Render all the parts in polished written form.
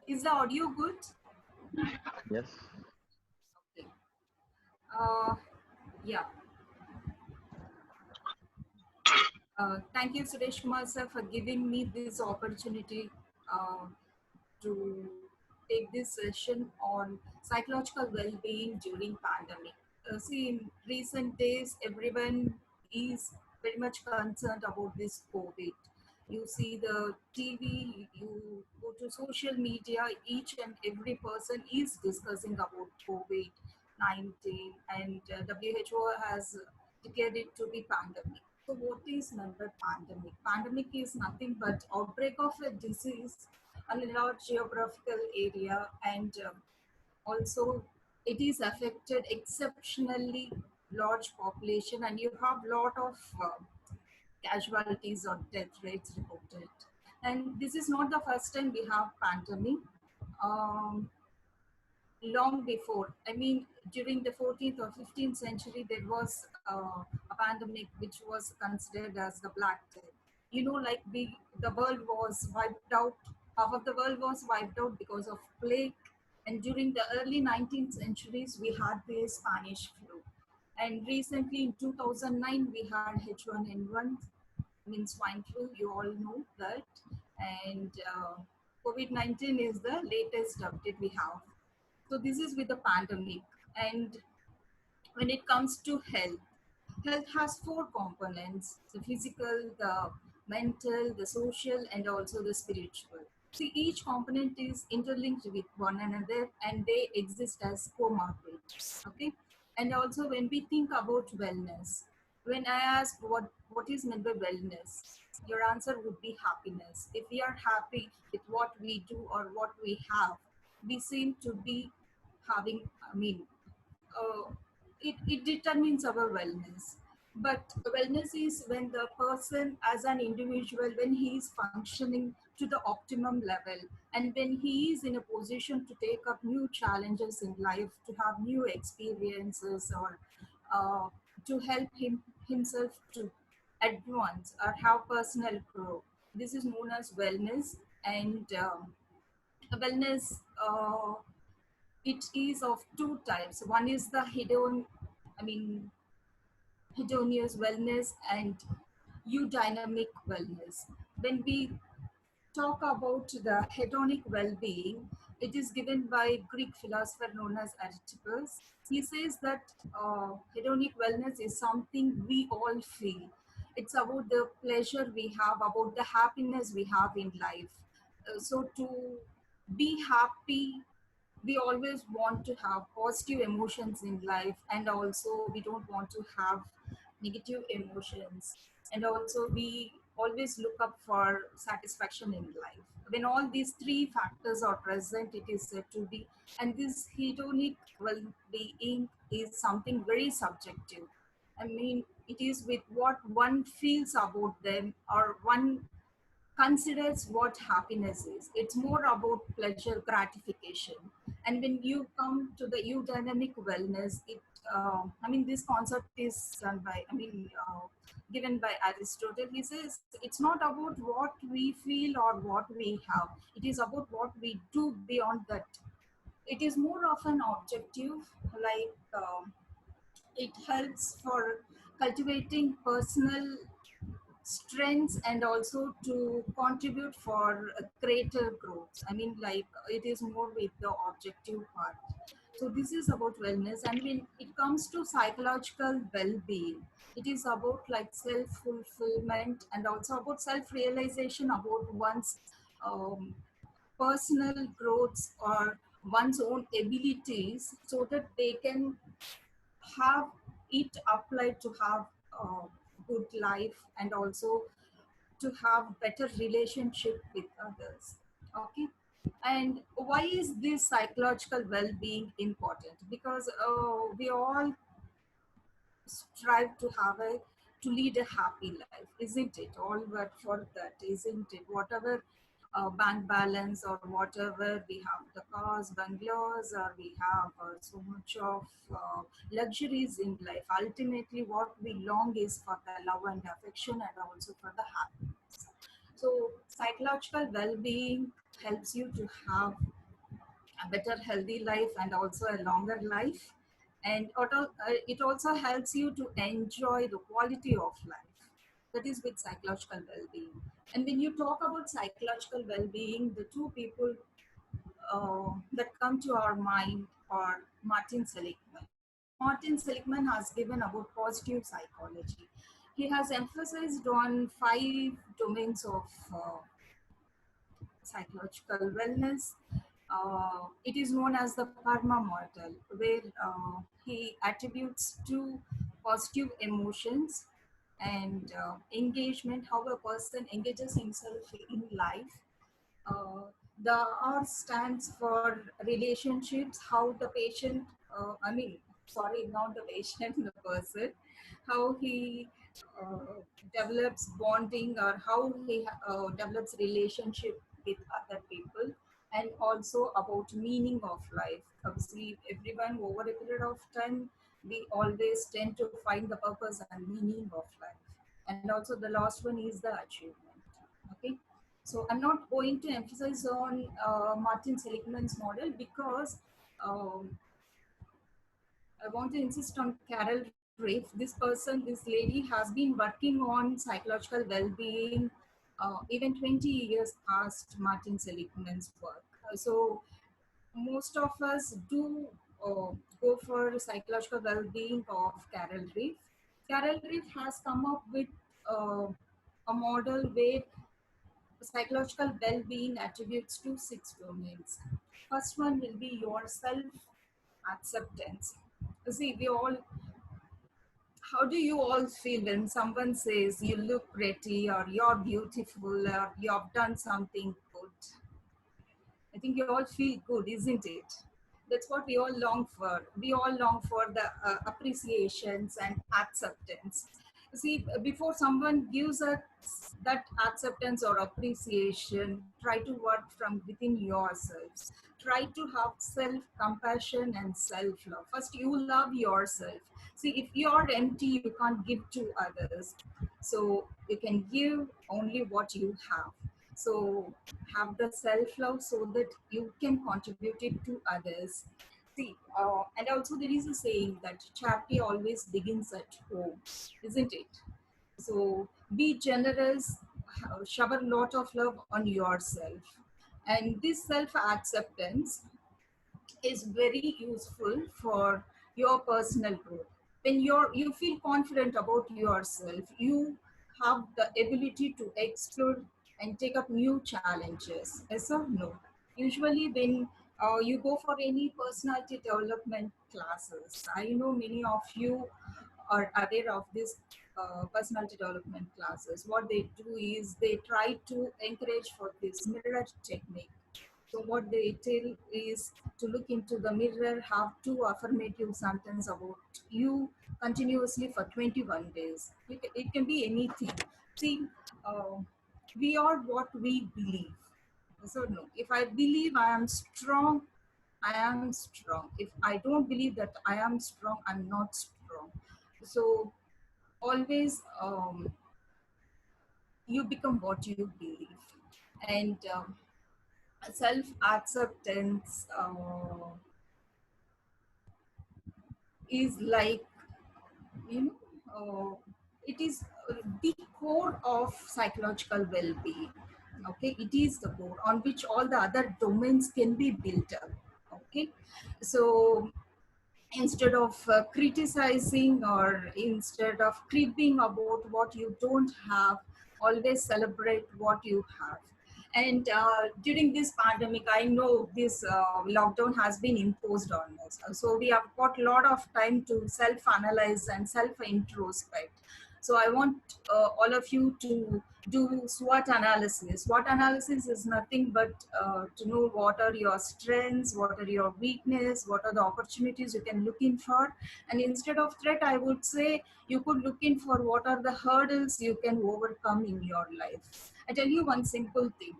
Is the audio good? Yes. Okay. Uh, yeah. Thank you, Suresh Kumar sir, for giving me this opportunity uh, to take this session on psychological well-being during pandemic. See, in recent days, everyone is very much concerned about this COVID. You see the TV, you go to social media, each and every person is discussing about COVID-19, and WHO has declared it to be pandemic. So what is meant by pandemic? Pandemic is nothing but outbreak of a disease on a large geographical area, and also it is affected exceptionally large population, and you have lot of casualties or death rates reported. And this is not the first time we have pandemic. Um, Long before, I mean, during the 14th or 15th century, there was a pandemic which was considered as the Black Death. You know, like the world was wiped out, half of the world was wiped out because of plague. And during the early 19th centuries, we had the Spanish flu. And recently in 2009, we had H1N1, means swine flu, you all know that. And COVID-19 is the latest update we have. So this is with the pandemic. And when it comes to health, health has four components: the physical, the mental, the social, and also the spiritual. See, each component is interlinked with one another and they exist as comorbid. Okay. And also, when we think about wellness, when I ask what is meant by wellness, your answer would be happiness. If we are happy with what we do or what we have, we seem to be having, I mean, uh, it determines our wellness. But wellness is when the person as an individual, when he is functioning to the optimum level, and when he is in a position to take up new challenges in life, to have new experiences, or uh, to help himself to advance or have personal growth. This is known as wellness. And wellness, it is of two types. One is the I mean, hedonious wellness and eudynamic wellness. When we talk about the hedonic well-being, it is given by Greek philosopher known as Aristippus. He says that hedonic wellness is something we all feel. It's about the pleasure we have, about the happiness we have in life. So to be happy, we always want to have positive emotions in life, and also we don't want to have negative emotions. And also we always look up for satisfaction in life. When all these three factors are present, it is said to be. And this hedonic well-being is something very subjective. I mean, it is with what one feels about them, or one considers what happiness is. It's more about pleasure gratification. And when you come to the eudynamic wellness, I mean, this concept is done by, given by Aristotle. He says it's not about what we feel or what we have. It is about what we do beyond that. It is more of an objective, like it helps for cultivating personal strengths and also to contribute for a greater growth. I mean, like it is more with the objective part. So this is about wellness. And when it comes to psychological well-being, it is about like self-fulfillment and also about self-realization about one's um, personal growth or one's own abilities, so that they can have it applied to have a good life, and also to have better relationship with others. Okay. And why is this psychological well-being important? Because we all strive to have a to lead a happy life, isn't it? All work for that, isn't it? Whatever bank balance or whatever we have, the cars, bungalows, or we have so much of luxuries in life, ultimately what we long is for the love and affection and also for the happiness. So psychological well-being helps you to have a better healthy life and also a longer life. And it also helps you to enjoy the quality of life. That is with psychological well-being. And when you talk about psychological well-being, the two people that come to our mind are Martin Seligman. Martin Seligman has given about positive psychology. He has emphasized on 5 domains of psychological wellness. It is known as the Karma model, where he attributes to positive emotions and engagement, how a person engages himself in life. uh, the R stands for relationships, how the patient, sorry, not the patient, the person, how he develops bonding or how he develops relationship with other people, and also about meaning of life. Obviously, everyone over a period of time, we always tend to find the purpose and meaning of life. And also the last one is the achievement. Okay. So I'm not going to emphasize on Martin Seligman's model because um, I want to insist on Carol Reef. This lady has been working on psychological well-being even 20 years past Martin Seligman's work. So most of us do go for psychological well-being of Carol Reef. Carol Reef has come up with uh, a model where psychological well-being attributes to 6 domains. First one will be your self-acceptance. See, how do you all feel when someone says you look pretty or you're beautiful or you've done something good? I think you all feel good, isn't it? That's what we all long for. We all long for the appreciations and acceptance. See, before someone gives us that acceptance or appreciation, try to work from within yourselves. Try to have self compassion and self love. First, you love yourself. See, if you're empty, you can't give to others. So, you can give only what you have. So, have the self love so that you can contribute it to others. See, and also there is a saying that charity always begins at home, isn't it? So be generous, shower a lot of love on yourself. And this self acceptance is very useful for your personal growth. When you feel confident about yourself, you have the ability to explore and take up new challenges. Yes or no? Usually, when you go for any personality development classes, I know many of you are aware of this personality development classes. What they do is they try to encourage for this mirror technique. So what they tell is to look into the mirror, have 2 affirmative sentences about you continuously for 21 days. It can be anything. See, uh, we are what we believe. So no, if I believe I am strong, I am strong. If I don't believe that I am strong, I'm not strong. So always you become what you believe. And self acceptance is like, you know, it is the core of psychological well-being. Okay, it is the core on which all the other domains can be built up. Okay, so instead of criticizing or instead of cribbing about what you don't have, always celebrate what you have. And during this pandemic, I know this lockdown has been imposed on us. So we have got a lot of time to self-analyze and self-introspect. So I want all of you to do SWOT analysis. SWOT analysis is nothing but to know what are your strengths, what are your weakness, what are the opportunities you can look in for. And instead of threat, I would say you could look in for what are the hurdles you can overcome in your life. I tell you one simple thing.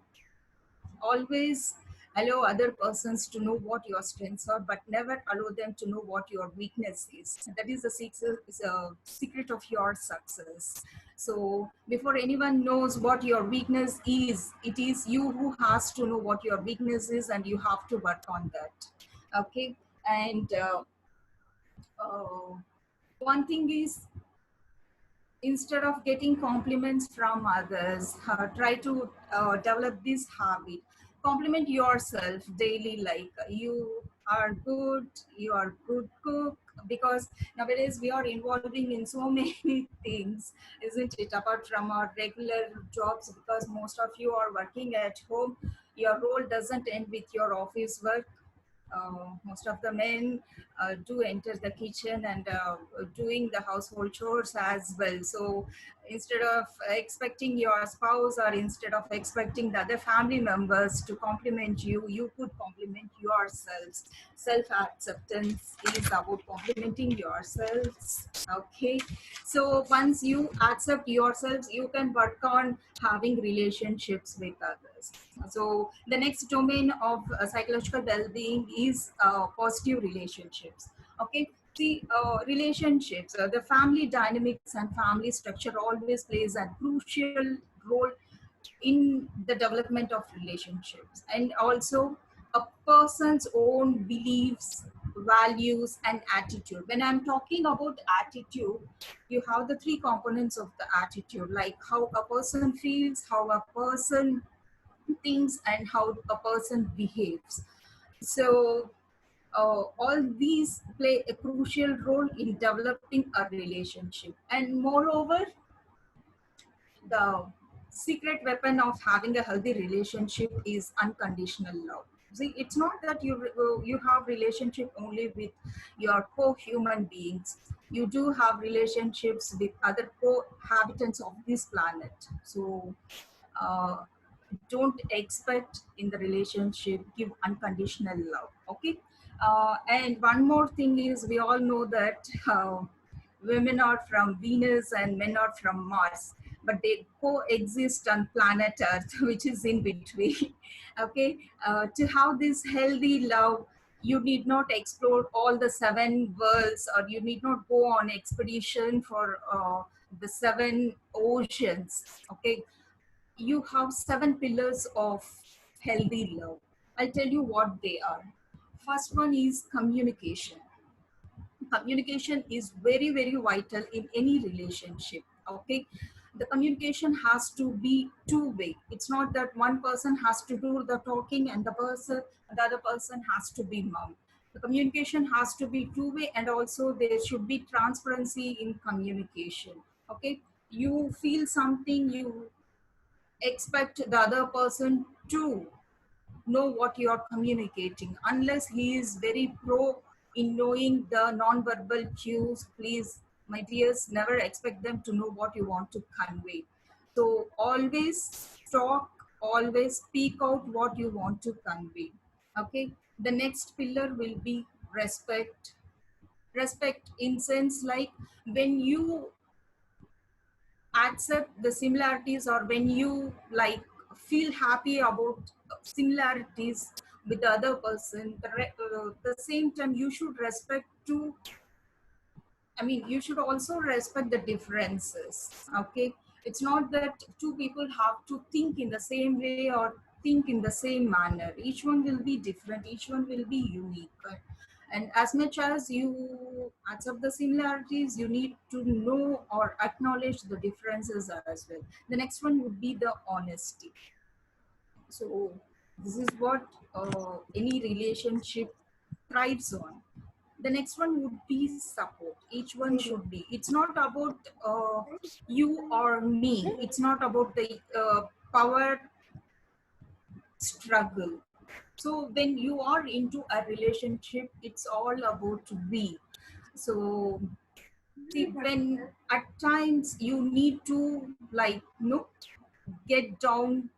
Always Allow other persons to know what your strengths are, but never allow them to know what your weakness is. That is the secret of your success. So before anyone knows what your weakness is, it is you who has to know what your weakness is, and you have to work on that. Okay. And uh, one thing is, instead of getting compliments from others, try to develop this habit. Compliment yourself daily, like you are good, you are good cook, because nowadays we are involving in so many things, isn't it, apart from our regular jobs, because most of you are working at home. Your role doesn't end with your office work. Most of the men do enter the kitchen and doing the household chores as well. So instead of expecting your spouse, or instead of expecting the other family members to compliment you, you could compliment yourselves. Self acceptance is about complimenting yourselves. Okay. So once you accept yourselves, you can work on having relationships with others. So the next domain of psychological well-being is positive relationships. Okay. See, relationships, the family dynamics and family structure always plays a crucial role in the development of relationships, and also a person's own beliefs, values, and attitude. When I'm talking about attitude, you have the three components of the attitude, like how a person feels, how a person thinks, and how a person behaves. So all these play a crucial role in developing a relationship. And moreover, the secret weapon of having a healthy relationship is unconditional love. See, it's not that you have relationship only with your co-human beings. You do have relationships with other co-habitants of this planet. So uh, don't expect in the relationship, give unconditional love. Okay. And one more thing is, we all know that women are from Venus and men are from Mars, but they coexist on planet Earth, which is in between. Okay. To have this healthy love, you need not explore all the seven worlds, or you need not go on expedition for the seven oceans. Okay. You have seven pillars of healthy love. I'll tell you what they are. First one is communication. Communication is very, very vital in any relationship. Okay. The communication has to be two-way. It's not that one person has to do the talking and the other person has to be mum. The communication has to be two-way, and also there should be transparency in communication. Okay. You feel something, you expect the other person to know what you are communicating. Unless he is very pro in knowing the non-verbal cues, please, my dears, never expect them to know what you want to convey. So always talk, always speak out what you want to convey. Okay. The next pillar will be respect. Respect in sense, like when you accept the similarities, or when you like feel happy about similarities with the other person, the same time you should respect to, I mean, you should also respect the differences. Okay. It's not that two people have to think in the same way or think in the same manner. Each one will be different, each one will be unique. And as much as you accept the similarities, you need to know or acknowledge the differences as well. The next one would be the honesty. So this is what any relationship thrives on. The next one would be support. Each one should be. It's not about you or me. It's not about the power struggle. So when you are into a relationship, it's all about we. So see, when at times you need to like get down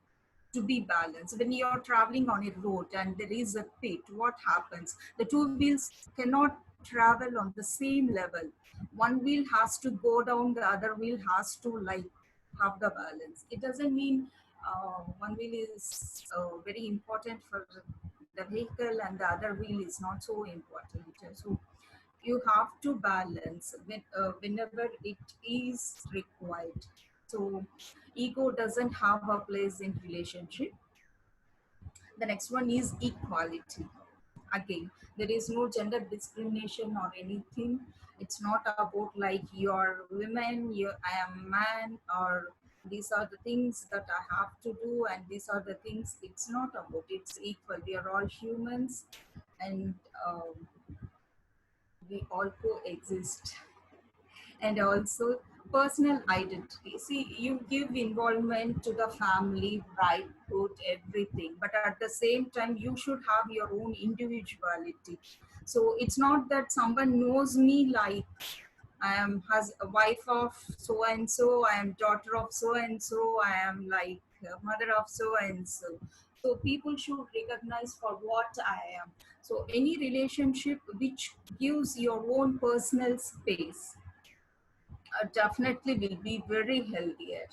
to be balanced. When you're traveling on a road and there is a pit, what happens? The two wheels cannot travel on the same level. One wheel has to go down, the other wheel has to like have the balance. It doesn't mean one wheel is very important for the vehicle and the other wheel is not so important. So you have to balance whenever it is required. So ego doesn't have a place in relationship. The next one is equality. Again, there is no gender discrimination or anything. It's not about like you're women, I am man, or these are the things that I have to do and these are the things. It's not about, it's equal. We are all humans, and we all coexist. And also personal identity. See, you give involvement to the family, right, good, everything, but at the same time, you should have your own individuality. So it's not that someone knows me like I am has a wife of so and so, I am daughter of so and so, I am like a mother of so and so. So people should recognize for what I am. So any relationship which gives your own personal space definitely will be very healthier.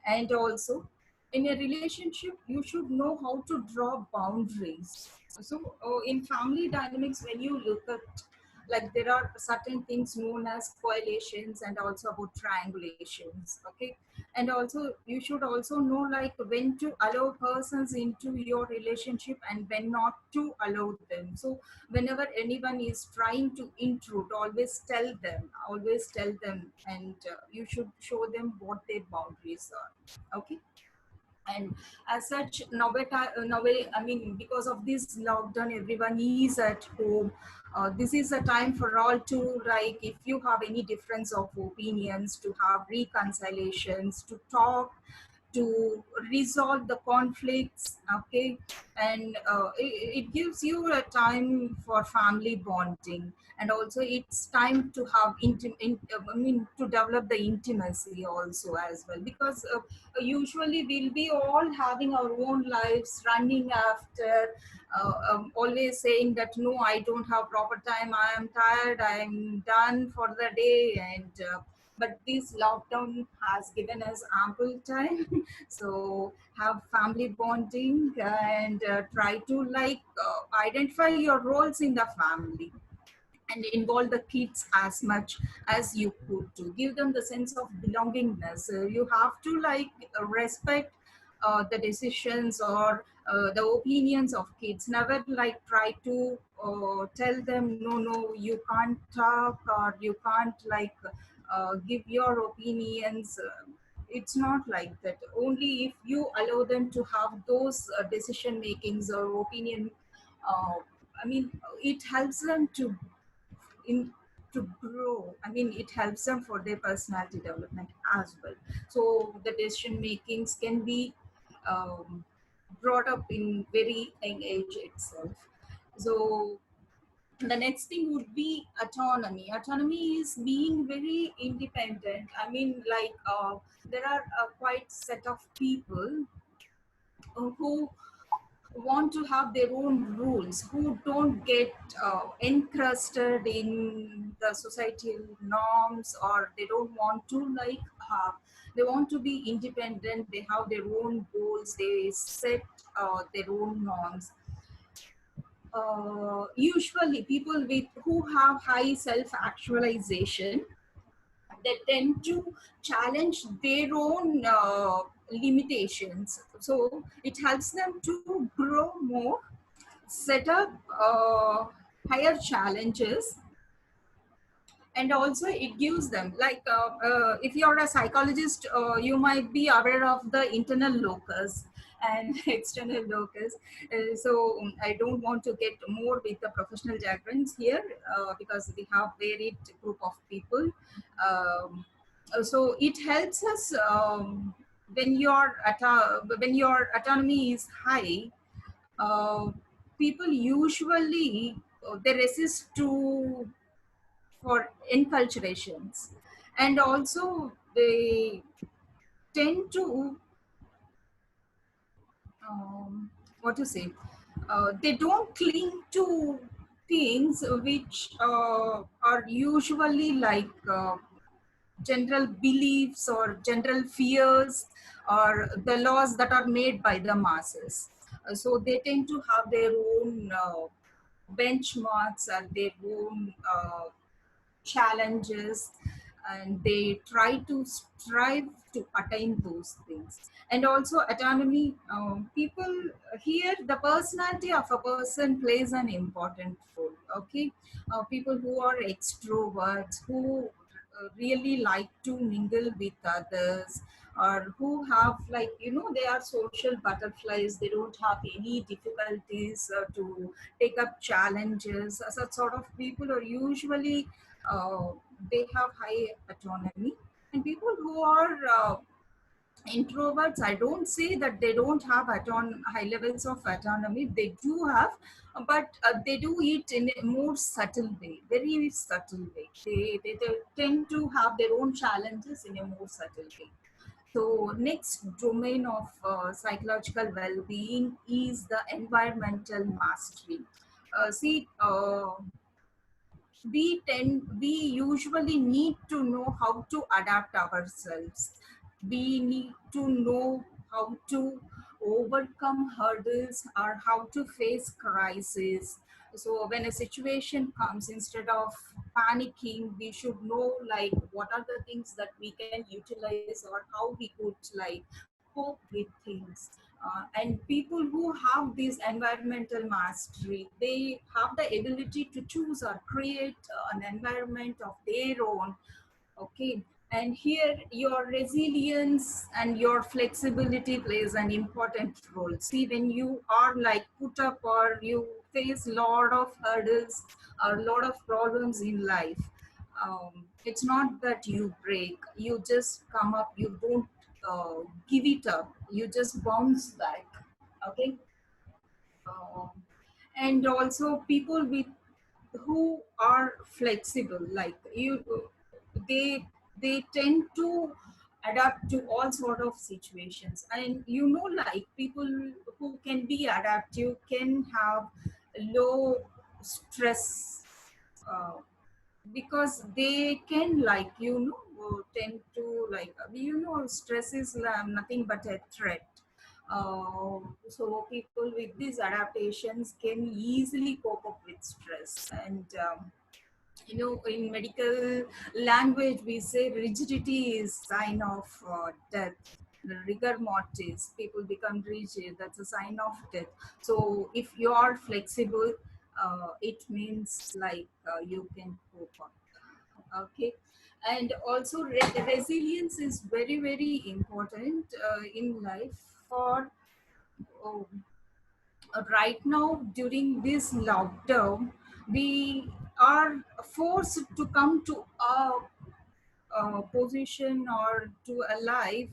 And also in a relationship you should know how to draw boundaries. So in family dynamics, when you look at, like, there are certain things known as coalitions and also about triangulations, okay. And also you should also know like when to allow persons into your relationship and when not to allow them. So whenever anyone is trying to intrude, always tell them, and you should show them what their boundaries are, okay. And as such, I mean, because of this lockdown, everyone is at home. This is a time for all to, like, if you have any difference of opinions, to have reconciliations, to talk, to resolve the conflicts, okay. And it gives you a time for family bonding, and also it's time to have I mean, to develop the intimacy also as well, because usually we'll be all having our own lives, running after, always saying that no, I don't have proper time, I am tired, I am done for the day. And but this lockdown has given us ample time. So have family bonding, and try to, like, identify your roles in the family and involve the kids as much as you could, to give them the sense of belongingness. You have to, like, respect the decisions or the opinions of kids. Never like try to tell them no, no, you can't talk, or you can't, like, give your opinions. It's not like that. Only if you allow them to have those decision makings or opinion, uh, I mean, it helps them in to grow. I mean, it helps them for their personality development as well. So the decision makings can be um, brought up in very young age itself. So the next thing would be autonomy. Autonomy is being very independent. I mean, like, there are quite set of people who want to have their own rules, who don't get encrusted in the societal norms, or they don't want to, like, they want to be independent, they have their own goals, they set their own norms. Usually people with who have high self actualization, they tend to challenge their own limitations. So it helps them to grow more, set up higher challenges, and also it gives them, like, if you're a psychologist, you might be aware of the internal locus and external locus. So I don't want to get more with the professional jargons here, because we have varied group of people. So it helps us, when your autonomy is high, uh, people usually they resist to for enculturations, and also they tend to, what to say, they don't cling to things which are usually like general beliefs or general fears, or the laws that are made by the masses. So they tend to have their own benchmarks and their own challenges, and they try to strive to attain those things. And also autonomy, people here, the personality of a person plays an important role. Okay, people who are extroverts, who really like to mingle with others, or who have, like, they are social butterflies, they don't have any difficulties to take up challenges. Such sort of people are usually, uh, they have high autonomy. And people who are introverts, I don't say that they don't have high levels of autonomy, they do have, but they do it in a more subtle way, very subtle way. They tend to have their own challenges in a more subtle way. So next domain of psychological well-being is the environmental mastery. See, we usually need to know how to adapt ourselves. We need to know how to overcome hurdles or how to face crisis. So when a situation comes, instead of panicking, we should know, like, what are the things that we can utilize, or how we could, like, cope with things. And people who have this environmental mastery, they have the ability to choose or create an environment of their own. Okay, and here your resilience and your flexibility plays an important role. See, when you are, like, put up, or you face a lot of hurdles or a lot of problems in life, it's not that you break, you just come up, you don't give it up, you just bounce back. Okay. um, and also people with who are flexible, like you, they they tend to adapt to all sort of situations. And like, people who can be adaptive can have low stress, uh, because they can, like, tend to, like, stress is nothing but a threat. So people with these adaptations can easily cope up with stress. And in medical language we say rigidity is sign of death. Rigor mortis, people become rigid, that's a sign of death. So if you are flexible, it means, like, you can cope up. Okay. And also resilience is very, very important in life. For oh, right now during this lockdown, we are forced to come to a position or to a life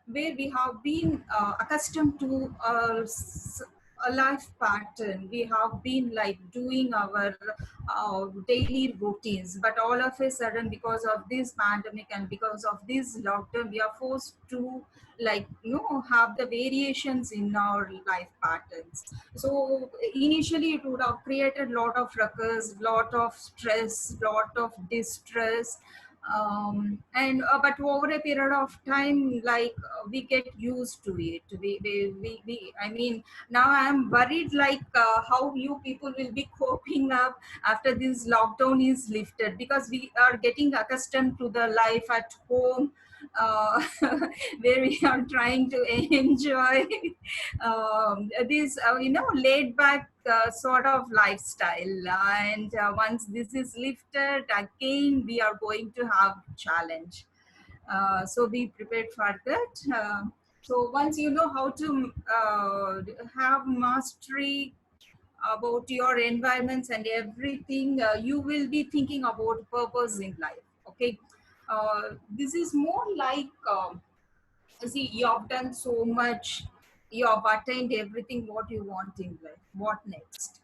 where we have been accustomed to a life pattern. We have been, like, doing our daily routines, but all of a sudden, because of this pandemic and because of this lockdown, we are forced to, like, have the variations in our life patterns. So initially it would have created lot of ruckus, lot of stress, lot of distress. And but over a period of time, like, we get used to it. I mean, now I am worried, like, how you people will be coping up after this lockdown is lifted, because we are getting accustomed to the life at home, uh, where we are trying to enjoy this laid back sort of lifestyle. And once this is lifted again, we are going to have challenge. So be prepared for that. So once you know how to have mastery about your environments and everything, you will be thinking about purpose in life. Okay. This is more like, see, you have done so much, you have attained everything what you want in life, what next?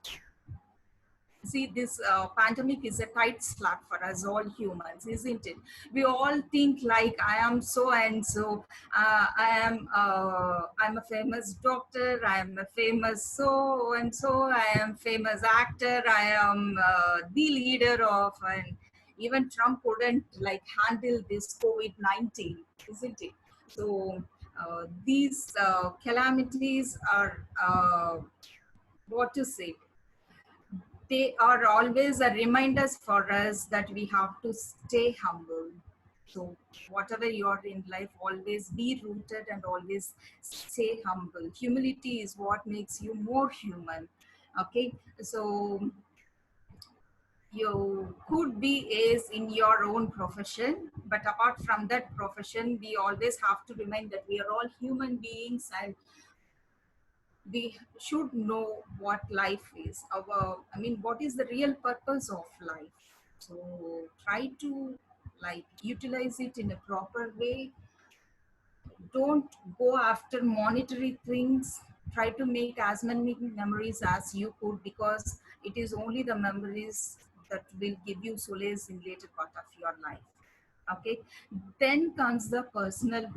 See, this pandemic is a tight slap for us all humans, isn't it? We all think, like, I am so and so, I'm a famous doctor, I am a famous so and so, I am famous actor, I am the leader of, and even Trump couldn't, like, handle this COVID-19, isn't it? So These calamities are, what to say, they are always a reminders for us that we have to stay humble. So whatever you are in life, always be rooted and always stay humble. Humility is what makes you more human. Okay, so you could be is in your own profession, but apart from that profession, we always have to remind that we are all human beings, and we should know what life is. What is the real purpose of life? So try to like utilize it in a proper way. Don't go after monetary things. Try to make as many memories as you could, because it is only the memories that will give you solace in later part of your life. Okay, then comes the personal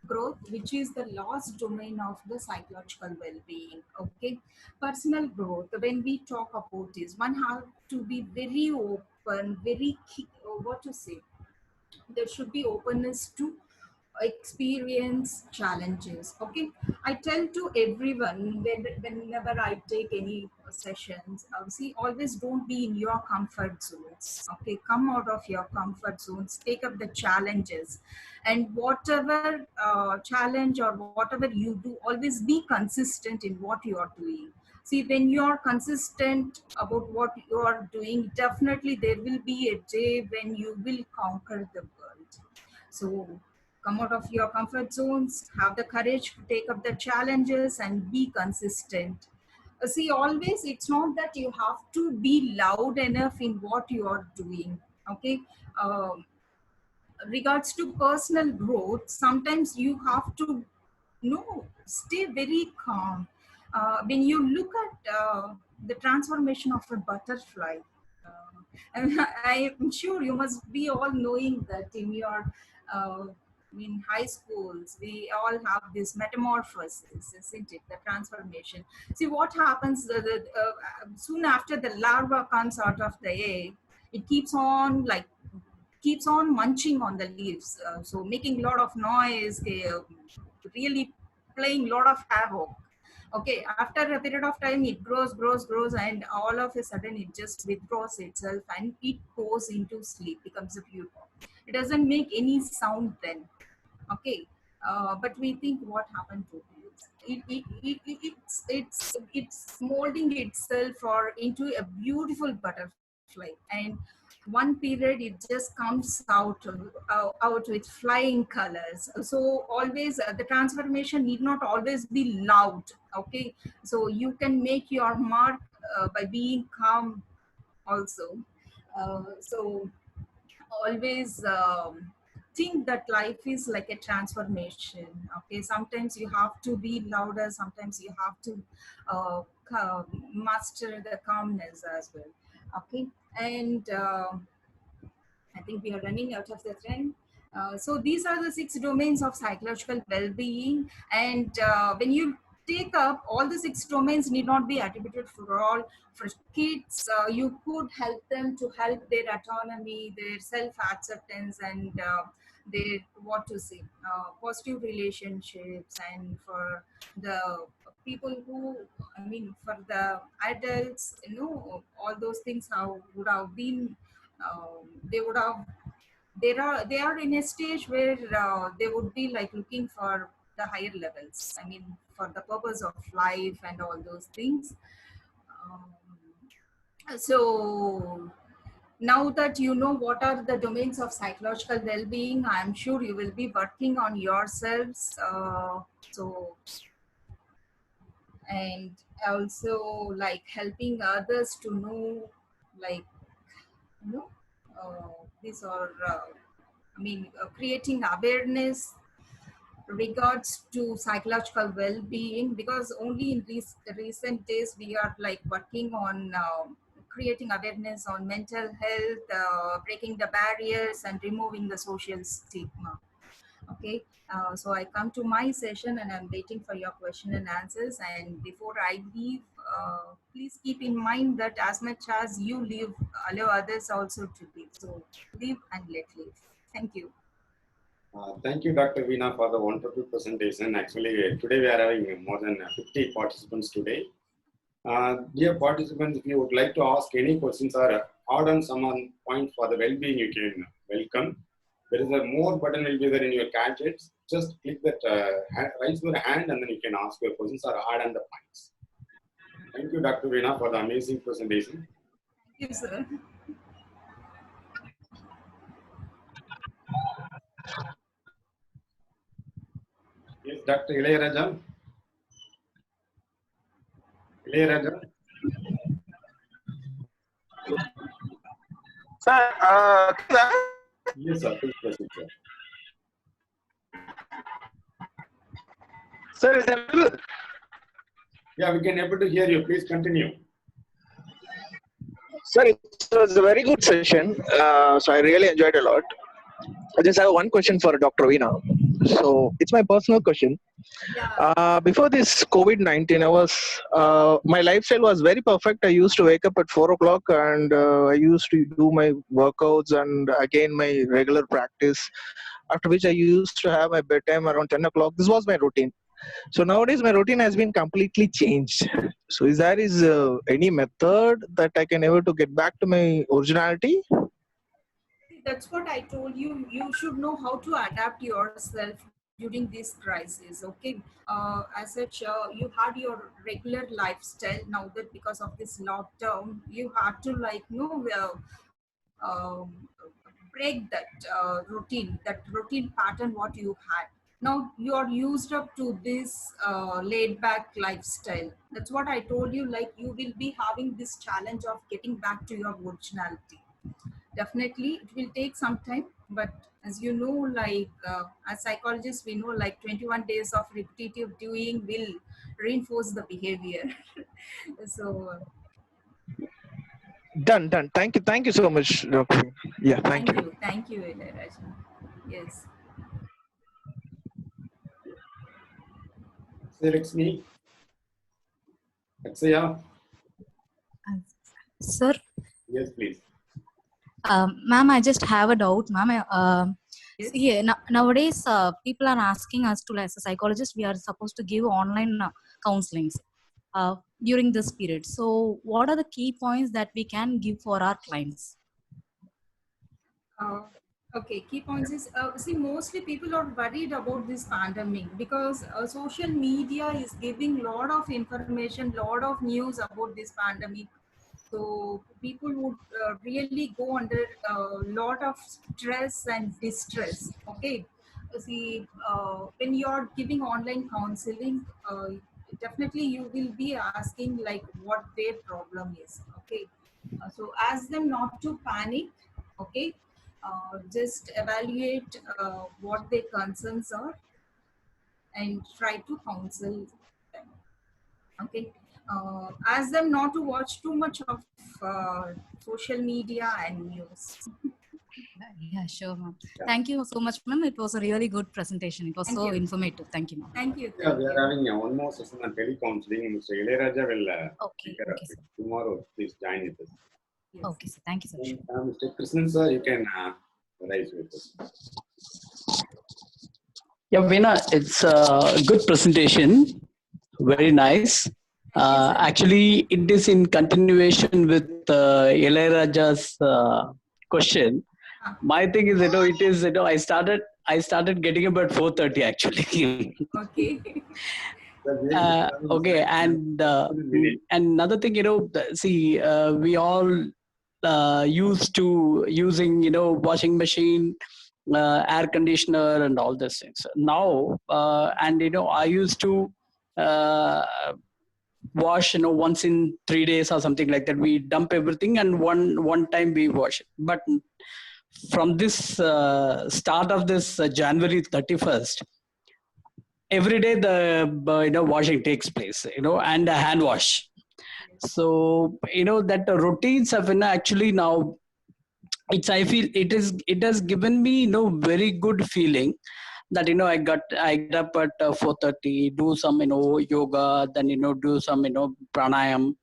growth, which is the last domain of the psychological well-being. Okay, personal growth, when we talk about this, one has to be very open, very what to say, there should be openness to experience challenges. Okay, I tell to everyone whenever I take any sessions, see, always don't be in your comfort zones. Okay, come out of your comfort zones, take up the challenges, and whatever challenge or whatever you do, always be consistent in what you are doing. See, when you are consistent about what you are doing, definitely there will be a day when you will conquer the world. So come out of your comfort zones, have the courage to take up the challenges and be consistent. See, always it's not that you have to be loud enough in what you are doing. Okay. Um, Regards to personal growth, sometimes you have to stay very calm. When you look at the transformation of a butterfly, I'm sure you must be all knowing that in your in high schools, we all have this metamorphosis, isn't it? The transformation. See what happens soon after the larva comes out of the egg, it keeps on munching on the leaves, so making a lot of noise, really playing a lot of havoc. Okay, after a period of time, it grows, and all of a sudden it just withdraws itself and it goes into sleep, becomes a pupa. It doesn't make any sound then. Okay, but we think what happened to it? It's molding itself or into a beautiful butterfly, and one period it just comes out with flying colors. So always the transformation need not always be loud. Okay, so you can make your mark by being calm also. So always think that life is like a transformation. Okay, sometimes you have to be louder, sometimes you have to master the calmness as well. Okay, and I think we are running out of the time. So these are the 6 domains of psychological well-being, and when you take up all the 6 domains, need not be attributed for all. For kids, you could help them to help their autonomy, their self-acceptance, and their what to say, positive relationships. And for the people who, I mean, for the adults, all those things how would have been, they would have, they are in a stage where they would be like looking for the higher levels, I mean, for the purpose of life and all those things. So now that you know what are the domains of psychological well-being, I'm sure you will be working on yourselves, so, and also like helping others to know, like, you know these are creating awareness regards to psychological well-being, because only in these recent days we are like working on creating awareness on mental health, breaking the barriers and removing the social stigma. Okay, so I come to my session and I'm waiting for your question and answers. And before I leave, please keep in mind that as much as you live, allow others also to live. So live and let live. Thank you. Thank you, Dr. Veena, for the wonderful presentation. Actually, today we are having more than 50 participants today. Dear participants, if you would like to ask any questions or add on some points for the well-being, you can welcome. There is a more button will be there in your gadgets. Just click that, raise your hand, and then you can ask your questions or add on the points. Thank you, Dr. Veena, for the amazing presentation. Thank you, sir. Yes, Dr. Ilayaraja. Ilayaraja. Sir, Yes, sir. Please proceed, sir. sir, is available? Yeah, we can able to hear you. Please continue. Sir, it was a very good session. So I really enjoyed a lot. I just have one question for Dr. Veena. So it's my personal question. Yeah. Before this COVID-19, my lifestyle was very perfect. I used to wake up at 4 o'clock and I used to do my workouts and again my regular practice. After which I used to have my bedtime around 10 o'clock. This was my routine. So nowadays my routine has been completely changed. So is there any method that I can able to get back to my originality? That's what I told you. You should know how to adapt yourself during this crisis. Okay. As such, you had your regular lifestyle. Now that because of this lockdown, you had to break that routine pattern what you had. Now you are used up to this laid back lifestyle. That's what I told you. Like you will be having this challenge of getting back to your originality. Definitely it will take some time, but as you know, as psychologists we know, like 21 days of repetitive doing will reinforce the behavior. So Done. Thank you so much, Dr. Yeah, thank you. thank you, Ilayaraja. Yes. It's me. Aksaya. Sir, Yes, please. ma'am, I just have a doubt, ma'am. Yes. See, nowadays, people are asking us to, as a psychologist, we are supposed to give online counselings during this period. So, what are the key points that we can give for our clients? Okay, key points is see, mostly people are worried about this pandemic because social media is giving lot of information, lot of news about this pandemic. So people would really go under a lot of stress and distress. Okay, see, when you are giving online counseling, definitely you will be asking like what their problem is. Okay, so ask them not to panic. Okay, just evaluate what their concerns are and try to counsel them. Okay, ask them not to watch too much of social media and news. Yeah, sure, ma'am. Yeah. Thank you so much, ma'am. It was a really good presentation. It was Thank so you. informative. Thank you, ma'am. Thank you. Yeah, we are having one more session on telecounseling. Mr. Ilayaraja will Okay, take care of okay, it. sir. Tomorrow, please join with us. Yes. Okay, sir. Thank you, sir. Sure. Mr. Krishnan, sir, you can rise with us. Yeah, Veena, it's a good presentation. Very nice. Actually, it is in continuation with Ilayaraja's question. My thing is, it is, I started getting up at 4:30 actually. Okay. Okay, and another thing, see, we all used to using, washing machine, air conditioner, and all these things. Now, and I used to wash, once in 3 days or something like that. We dump everything and one time we wash it. But from this start of this January 31st, every day the washing takes place, and a hand wash. So that the routines have actually now, I feel it has given me very good feeling that I get up at 4:30, do some yoga, then do some pranayam,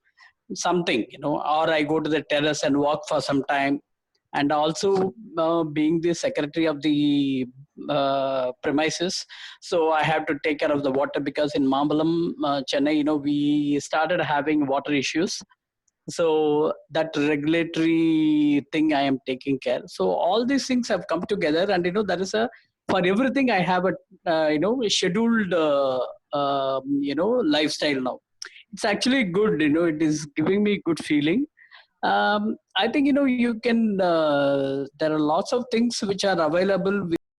something, or I go to the terrace and walk for some time, and also being the secretary of the premises, so I have to take care of the water, because in Mambalam, Chennai, we started having water issues. So that regulatory thing I am taking care. So all these things have come together, and there is for everything I have a scheduled lifestyle now. It's actually good. It is giving me good feeling. I think you can. There are lots of things which are available